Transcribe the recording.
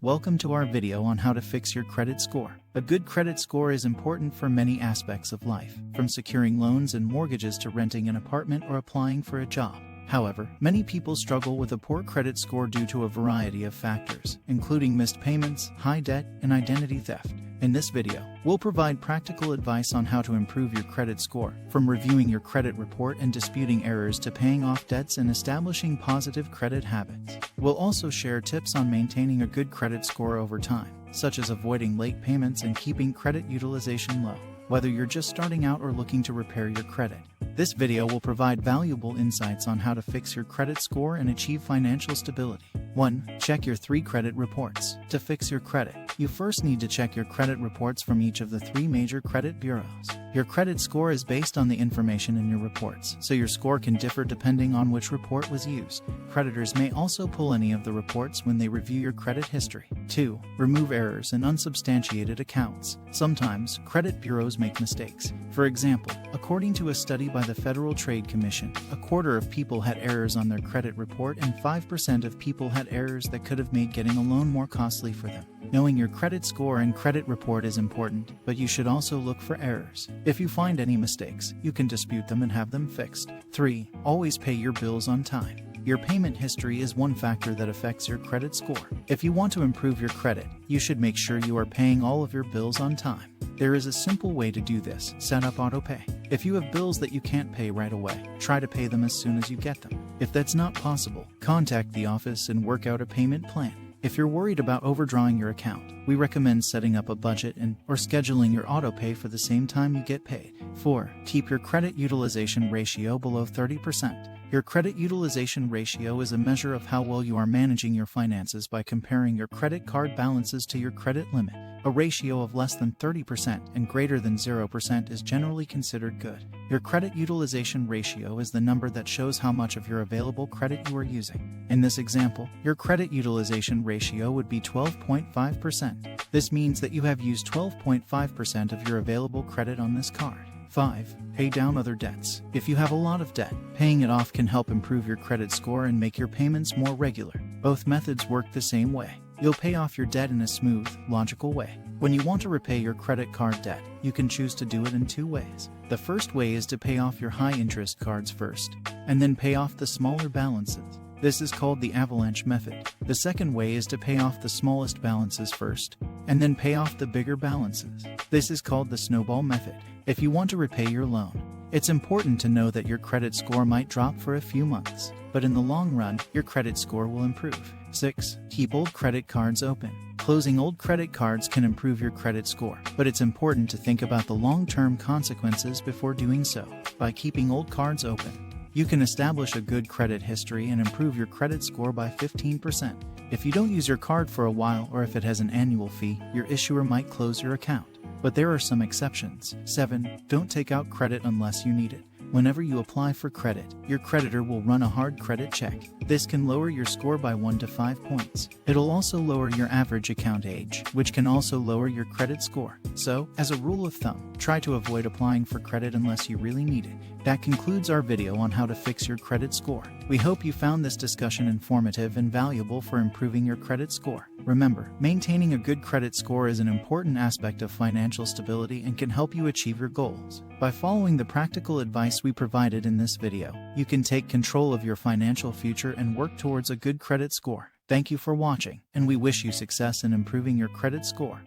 Welcome to our video on how to fix your credit score. A good credit score is important for many aspects of life, from securing loans and mortgages to renting an apartment or applying for a job. However, many people struggle with a poor credit score due to a variety of factors, including missed payments, high debt, and identity theft. In this video, we'll provide practical advice on how to improve your credit score, from reviewing your credit report and disputing errors to paying off debts and establishing positive credit habits. We'll also share tips on maintaining a good credit score over time, such as avoiding late payments and keeping credit utilization low, whether you're just starting out or looking to repair your credit. This video will provide valuable insights on how to fix your credit score and achieve financial stability. 1. Check your 3 credit reports. To fix your credit, you first need to check your credit reports from each of the 3 major credit bureaus. Your credit score is based on the information in your reports, so your score can differ depending on which report was used. Creditors may also pull any of the reports when they review your credit history. 2. Remove errors and unsubstantiated accounts. Sometimes, credit bureaus make mistakes. For example, according to a study by the Federal Trade Commission, a quarter of people had errors on their credit report and 5% of people had errors that could have made getting a loan more costly for them. Knowing your credit score and credit report is important, but you should also look for errors. If you find any mistakes, you can dispute them and have them fixed. 3. Always pay your bills on time. Your payment history is one factor that affects your credit score. If you want to improve your credit, you should make sure you are paying all of your bills on time. There is a simple way to do this: set up autopay. If you have bills that you can't pay right away, try to pay them as soon as you get them. If that's not possible, contact the office and work out a payment plan. If you're worried about overdrawing your account, we recommend setting up a budget or scheduling your autopay for the same time you get paid. 4. Keep your credit utilization ratio below 30%. Your credit utilization ratio is a measure of how well you are managing your finances by comparing your credit card balances to your credit limit. A ratio of less than 30% and greater than 0% is generally considered good. Your credit utilization ratio is the number that shows how much of your available credit you are using. In this example, your credit utilization ratio would be 12.5%. This means that you have used 12.5% of your available credit on this card. 5. Pay down other debts. If you have a lot of debt, paying it off can help improve your credit score and make your payments more regular. Both methods work the same way. You'll pay off your debt in a smooth, logical way. When you want to repay your credit card debt, you can choose to do it in 2 ways. The first way is to pay off your high-interest cards first, and then pay off the smaller balances. This is called the avalanche method. The second way is to pay off the smallest balances first, and then pay off the bigger balances. This is called the snowball method. If you want to repay your loan, it's important to know that your credit score might drop for a few months, but in the long run, your credit score will improve. 6. Keep old credit cards open. Closing old credit cards can improve your credit score, but it's important to think about the long-term consequences before doing so. By keeping old cards open, you can establish a good credit history and improve your credit score by 15%. If you don't use your card for a while, or if it has an annual fee, your issuer might close your account. But there are some exceptions. 7. Don't take out credit unless you need it. Whenever you apply for credit, your creditor will run a hard credit check. This can lower your score by 1 to 5 points. It'll also lower your average account age, which can also lower your credit score. So, as a rule of thumb, try to avoid applying for credit unless you really need it. That concludes our video on how to fix your credit score. We hope you found this discussion informative and valuable for improving your credit score. Remember, maintaining a good credit score is an important aspect of financial stability and can help you achieve your goals. By following the practical advice we provided in this video, you can take control of your financial future and work towards a good credit score. Thank you for watching, and we wish you success in improving your credit score.